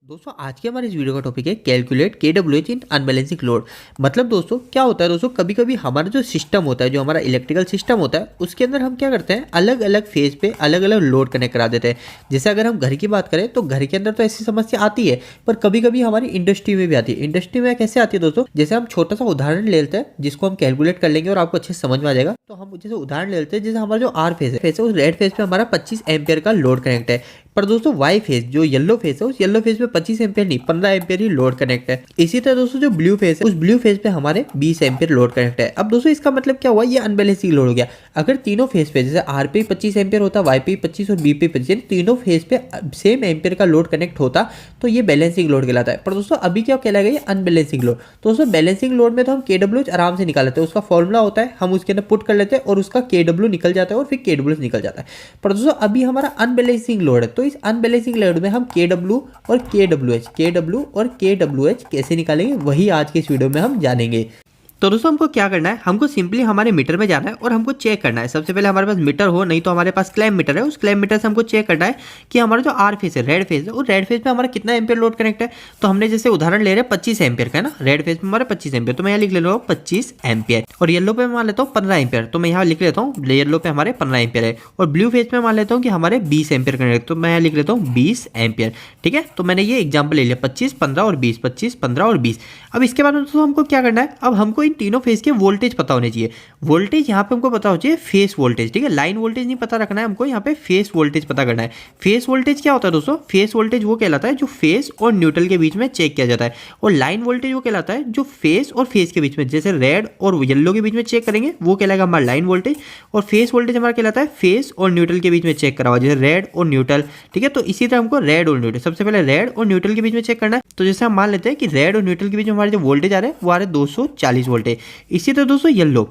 दोस्तों आज के हमारे इस वीडियो का टॉपिक है कैलकुलेट केडब्ल्यूएच इन अनबैलेंसिंग लोड। मतलब दोस्तों क्या होता है दोस्तों, कभी कभी हमारा जो सिस्टम होता है, जो हमारा इलेक्ट्रिकल सिस्टम होता है, उसके अंदर हम क्या करते हैं, अलग अलग फेज पे अलग अलग लोड कनेक्ट करा देते हैं। जैसे अगर हम घर की बात करें तो घर के अंदर तो ऐसी समस्या आती है, पर कभी कभी हमारी इंडस्ट्री में भी आती है। इंडस्ट्री में कैसे आती है दोस्तों, जैसे हम छोटा सा उदाहरण ले लेते हैं जिसको हम कैलकुलेट कर लेंगे और आपको अच्छे से समझ में आ जाएगा। तो हम जैसे उदाहरण ले लेते हैं, जैसे हमारा जो आर फेज है उस रेड फेज पे हमारा 25 एम्पियर का लोड कनेक्ट है, पर दोस्तों वाई फेज जो येलो फेज है उस येलो फेज पे 25 एम्पियर नहीं 15 एम्पियर ही लोड कनेक्ट है। इसी तरह दोस्तों जो ब्लू फेज है उस ब्लू फेज पे हमारे 20 एम्पियर लोड कनेक्ट है। अब दोस्तों इसका मतलब क्या हुआ, ये अनबैलेंसिंग लोड हो गया। अगर तीनों फेज पे जैसे आर पे 25 एम्पियर होता, वाई पे 25 और बी पे 25, तीनों फेज पे सेम एम्पियर का लोड कनेक्ट होता तो ये बैलेंसिंग लोड कहलाता है। पर दोस्तों अभी क्या कहलाएगा, ये अनबैलेंसिंग लोड। तो दोस्तों बैलेंसिंग लोड में तो हम केडब्ल्यूएच आराम से निकाल लेते हैं, उसका फॉर्मूला होता है, हम उसके अंदर पुट कर लेते हैं और उसका केडब्ल्यू निकल जाता है और फिर केडब्ल्यूएच निकल जाता है। पर दोस्तों अभी हमारा अनबैलेंसिंग लोड है, तो इस अनबैलेंसिंग लोड में हम केडब्ल्यू और केडब्ल्यूएच कैसे निकालेंगे वही आज के इस वीडियो में हम जानेंगे। तो दोस्तों हमको क्या करना है, हमको सिंपली हमारे मीटर में जाना है और हमको चेक करना है। सबसे पहले हमारे पास मीटर हो, नहीं तो हमारे पास क्लैम्प मीटर है, उस क्लैम्प मीटर से हमको चेक करना है कि हमारा जो आर फेज है, रेड फेज है, और रेड फेज पे हमारा कितना एम्पियर लोड कनेक्ट है। तो हमने जैसे उदाहरण ले रहे हैं 25 एम्पियर का है ना, रेड फेज पे हमारे 25 एम्पियर, तो मैं यहाँ लिख ले रहा हूँ 25 एम्पियर। और येलो पे मान लेता हूँ 15 एम्पियर, तो मैं यहाँ लिख लेता हूँ येलो पे हमारे 15 एम्पियर है। और ब्लू फेज पे मान लेता हूँ कि हमारे 20 एम्पियर कनेक्ट, तो मैं यहाँ लिख लेता हूँ 20 एम्पियर। ठीक है, तो मैंने ये एग्जाम्पल ले लिया 25, 15 और 20, 25, 15 और 20। अब इसके बाद दोस्तों हमको क्या करना है, अब हमको इन तीनों फेज के वोल्टेज पता होने चाहिए। वोल्टेज यहाँ पे हमको पता होना चाहिए फेस वोल्टेज। ठीक है, लाइन वोल्टेज नहीं पता रखना है हमको, यहाँ पे फेस वोल्टेज पता करना है। फेस वोल्टेज क्या होता है दोस्तों, फेस वोल्टेज वो कहलाता है जो फेस और न्यूट्रल के बीच में चेक किया जाता है। और लाइन वोल्टेज वो कहलाता है जो फेस और फेस के बीच में, जैसे रेड और येलो के बीच में चेक करेंगे वो कहलाएगा हमारा लाइन वोल्टेज। और फेस वोल्टेज हमारा कहलाता है फेस और न्यूट्रल के बीच में चेक करा हुआ, जैसे रेड और न्यूट्रल। ठीक है, तो इसी तरह हमको रेड और न्यूट्रल, सबसे पहले रेड और न्यूट्रल के बीच में चेक करना है। तो जैसे हम मान लेते हैं कि रेड और न्यूट्रल के बीच में हमारे जो वोल्टेज आ रहे हैं वो आ रहे 240 वोल्टेज। इसी तरह दोस्तों येलो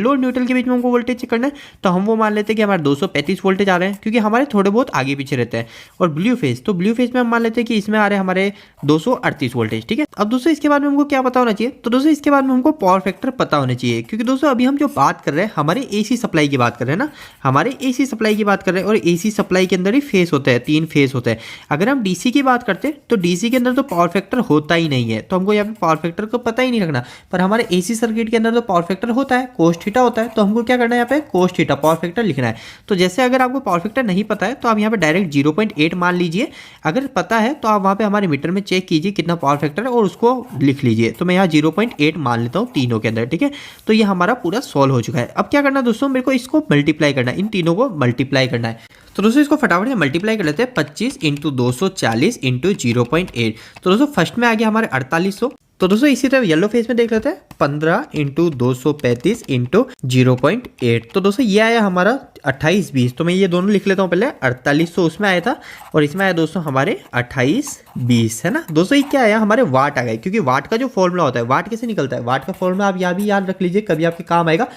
और न्यूट्रल के बीच में हमको वोल्टेज चेक करना है, तो हम वो मान लेते हैं कि हमारे 235 वोल्टेज आ रहे हैं, क्योंकि हमारे थोड़े बहुत आगे पीछे रहते हैं। और ब्लू फेज, तो ब्लू फेज में हम मान लेते हैं कि इसमें आ रहे हैं हमारे 238 वोल्टेज। ठीक है, अब दोस्तों इसके बाद में हमको क्या पता होना चाहिए, तो दोस्तों इसके बाद में हमको पावर फैक्टर पता होना चाहिए, क्योंकि दोस्तों अभी हम जो बात कर रहे हैं हमारे एसी सप्लाई की बात कर रहे हैं ना, हमारे एसी सप्लाई की बात कर रहे हैं। और एसी सप्लाई के अंदर ही फेज होता है, 3 फेज होते हैं। अगर हम डीसी की बात करते हैं तो डीसी के अंदर तो पावर फैक्टर होता ही नहीं है, तो हमको यहाँ पे पावर फैक्टर को पता ही नहीं रखना। पर हमारे एसी सर्किट के अंदर तो पावर फैक्टर होता है, कोस थीटा होता है, तो हमको क्या करना है, यहाँ पे कोस थीटा पावर फैक्टर लिखना है। तो जैसे अगर आपको पावर फैक्टर नहीं पता है तो आप यहाँ पे डायरेक्ट 0.8 मान लीजिए। अगर पता है तो आप वहाँ पे हमारे मीटर में चेक कीजिए कितना पावर फैक्टर है और उसको लिख लीजिए। तो मैं यहाँ 0.8 मान लेता हूँ तीनों के अंदर। ठीक है, तो ये हमारा पूरा सॉल्व हो चुका है। अब क्या करना है दोस्तों, मेरे को इसको मल्टीप्लाई करना है, इन तीनों को मल्टीप्लाई करना है। तो दोस्तों इसको फटाफट से मल्टीप्लाई कर लेते हैं, 25 × 240 × 0.8। तो दोस्तों फर्स्ट में आ गया हमारे 4800। तो दोस्तों इसी तरह येलो फेज में देख लेते हैं, 15 × 235 × 0.8। तो दोस्तों ये आया हमारा 2820। तो मैं ये दोनों लिख लेता हूँ, पहले 4800 उसमें आया था और इसमें आया दोस्तों हमारे 2820, है ना। दोस्तों ये क्या आया, हमारे वाट आ गए, क्योंकि वाट का जो फॉर्मूला होता है, वाट कैसे निकलता है, वाट का फॉर्मूला आप यहाँ भी याद रख लीजिए, कभी आपके काम आएगा।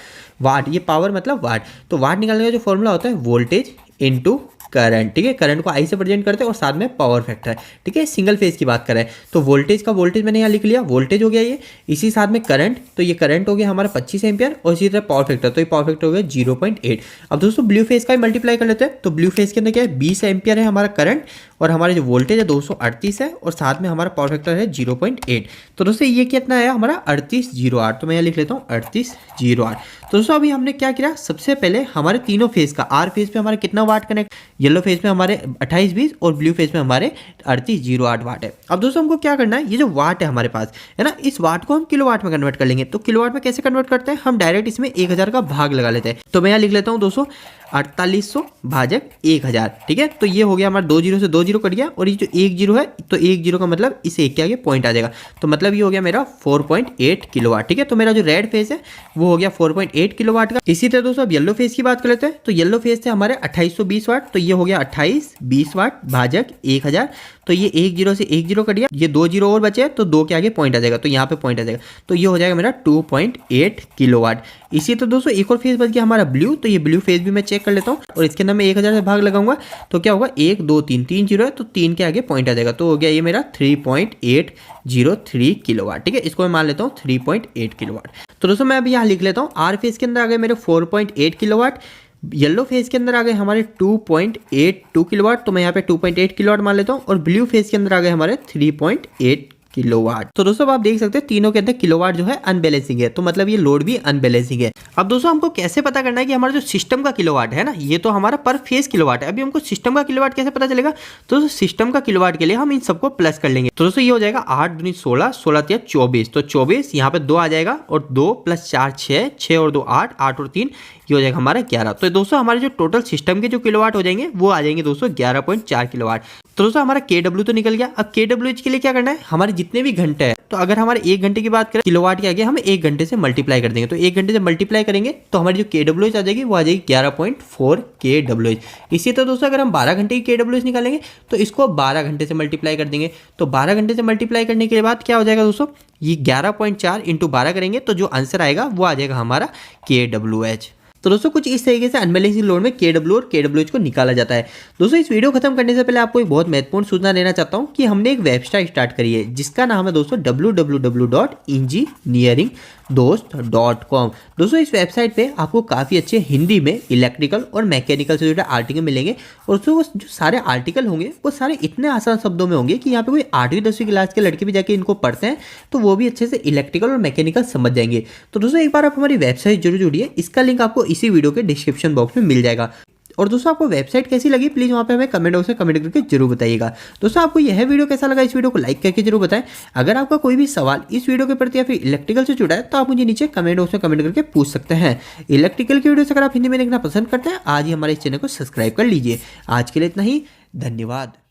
वाट, ये पावर मतलब वाट, तो वाट निकालने का जो फॉर्मूला होता है वोल्टेज इंटू करंट। ठीक है, करंट को आई से प्रेजेंट करते हैं और साथ में पावर फैक्टर। ठीक है, सिंगल फेज की बात करें तो वोल्टेज का वोल्टेज मैंने यहाँ लिख लिया, वोल्टेज हो गया ये, इसी साथ में करंट, तो ये करंट हो गया हमारा 25 एम्पियर, और इसी तरह पावर फैक्टर, तो ये पावर फैक्टर हो गया 0.8। अब दोस्तों ब्लू फेज का ही मल्टीप्लाई कर लेते हैं, तो ब्लू फेज के अंदर क्या है, 20 एम्पियर है हमारा करंट, और हमारे जो वोल्टेज है 238 है, और साथ में हमारा पावर फैक्टर है 0.8। तो दोस्तों ये कितना आया हमारा 3808। तो मैं यहाँ लिख लेता हूँ 3808। तो दोस्तों अभी हमने क्या किया, सबसे पहले हमारे तीनों फेज का, आर फेज पे हमारे कितना वाट कनेक्ट, येलो फेज में हमारे 2820 और ब्लू फेज में हमारे 3808 वाट है। अब दोस्तों हमको क्या करना है, ये जो वाट है हमारे पास है ना, इस वाट को हम किलोवाट में कन्वर्ट कर लेंगे। तो किलोवाट में कैसे कन्वर्ट करते हैं, हम डायरेक्ट इसमें 1000 का भाग लगा लेते हैं। तो मैं यहाँ लिख लेता हूँ दोस्तों 4800 भाजक 1000। ठीक है, तो ये हो गया हमारा 2 जीरो से 2 जीरो कट गया, और ये जो 1 जीरो है, तो 1 जीरो का मतलब इस एक के आगे पॉइंट आ जाएगा, तो मतलब ये हो गया मेरा 4.8 किलोवाट। ठीक है, तो मेरा जो रेड फेज है वो हो गया 4.8 किलोवाट का। इसी तरह दोस्तों अब येलो फेज की बात कर लेते हैं, तो येलो फेज थे हमारे 2820 वाट, तो ये हो गया 2820 वाट भाजक 1000। तो ये 1 जीरो से 1 जीरो कट गया, ये 2 जीरो और बचे, तो 2 के आगे पॉइंट आ जाएगा, तो यहाँ पे पॉइंट आ जाएगा, तो ये हो जाएगा मेरा 2.8 किलोवाट। इसी तरह दोस्तों एक और फेज बच गया हमारा ब्लू, तो ये ब्लू फेज भी मैं चेक कर लेता हूँ, और इसके अंदर मैं 1000 से भाग लगाऊंगा, तो क्या होगा 1 2 3 3 जीरो है, तो 3 के आगे पॉइंट आ जाएगा, तो हो गया ये मेरा 3.803 किलोवाट। ठीक है, इसको मैं मान लेता हूँ 3.8 किलोवाट। तो दोस्तों मैं अभी यहाँ लिख लेता हूँ, आर फेज के अंदर आ गए मेरे 4.8 किलोवाट, येलो फेज के अंदर आ गए हमारे 2.82 किलोवाट, तो मैं यहाँ पे 2.8 किलोवाट मान लेता हूँ। और ब्लू फेज के अंदर आ गए हमारे 3.8 किलोवाट। तो दोस्तों आप देख सकते हैं तीनों के अंदर किलोवाट जो है अनबैलेंसिंग है, तो मतलब ये लोड भी अनबैलेंसिंग है। अब दोस्तों हमको कैसे पता करना है कि हमारा जो सिस्टम का किलोवाट है ना, ये तो हमारा पर फेज किलोवाट है। अभी हमको सिस्टम का किलोवाट कैसे पता चलेगा, तो दोस्तों सिस्टम का किलोवाट के लिए हम इन सबको प्लस कर लेंगे। तो दोस्तों ये हो जाएगा 8 दूनी 16, 16 तिया 24, तो 24 यहाँ पे 2 आ जाएगा और 2 + 4 6, 6 और 2 8, 8 और 3 ये हो जाएगा हमारा 11। तो दोस्तों हमारे जो टोटल सिस्टम के जो किलोवाट हो जाएंगे वो आ जाएंगे दोस्तों 11.4 किलोवाट। तो दोस्तों हमारा KW तो निकल गया। अब KWH के लिए क्या करना है, हमारे जितने भी घंटे हैं, तो अगर हमारे 1 घंटे की बात करें किलोवाट के आगे हम 1 घंटे से मल्टीप्लाई कर देंगे, तो 1 घंटे से मल्टीप्लाई करेंगे तो हमारी जो KWH आ जाएगी वो आ जाएगी 11.4 KWH। इसी तरह दोस्तों अगर हम 12 घंटे की KWH निकालेंगे तो इसको 12 घंटे से मल्टीप्लाई कर देंगे, तो 12 घंटे से मल्टीप्लाई करने के बाद क्या हो जाएगा दोस्तों, ये 11.4 × 12 करेंगे तो जो आंसर आएगा वो आ जाएगा हमारा KWH। तो दोस्तों कुछ इस तरीके से अनबैलेंसिंग लोड में KW और KWH को निकाला जाता है। दोस्तों इस वीडियो खत्म करने से पहले आपको एक बहुत महत्वपूर्ण सूचना देना चाहता हूं कि हमने एक वेबसाइट स्टार्ट करी है जिसका नाम है दोस्तों www.engineeringdost.com। दोस्तों इस वेबसाइट पे आपको काफ़ी अच्छे हिंदी में इलेक्ट्रिकल और मैकेनिकल से जुड़े आर्टिकल मिलेंगे, और दोस्तों वो जो सारे आर्टिकल होंगे वो सारे इतने आसान शब्दों में होंगे कि यहाँ पे कोई 8वीं 10वीं क्लास के लड़के भी जाके इनको पढ़ते हैं तो वो भी अच्छे से इलेक्ट्रिकल और मैकेनिकल समझ जाएंगे। तो दोस्तों एक बार आप हमारी वेबसाइट जरूर जुड़िए, इसका लिंक आपको इसी वीडियो के डिस्क्रिप्शन बॉक्स में मिल जाएगा। और दोस्तों आपको वेबसाइट कैसी लगी प्लीज़ वहाँ पे हमें कमेंट बॉक्स में कमेंट करके जरूर बताइएगा। दोस्तों आपको यह वीडियो कैसा लगा, इस वीडियो को लाइक करके जरूर बताएं। अगर आपका कोई भी सवाल इस वीडियो के प्रति या फिर इलेक्ट्रिकल से जुड़ा है तो आप मुझे नीचे कमेंट बॉक्स में कमेंट करके पूछ सकते हैं। इलेक्ट्रिकल की वीडियोस अगर आप हिंदी में देखना पसंद करते हैं आज ही हमारे चैनल को सब्सक्राइब कर लीजिए। आज के लिए इतना ही, धन्यवाद।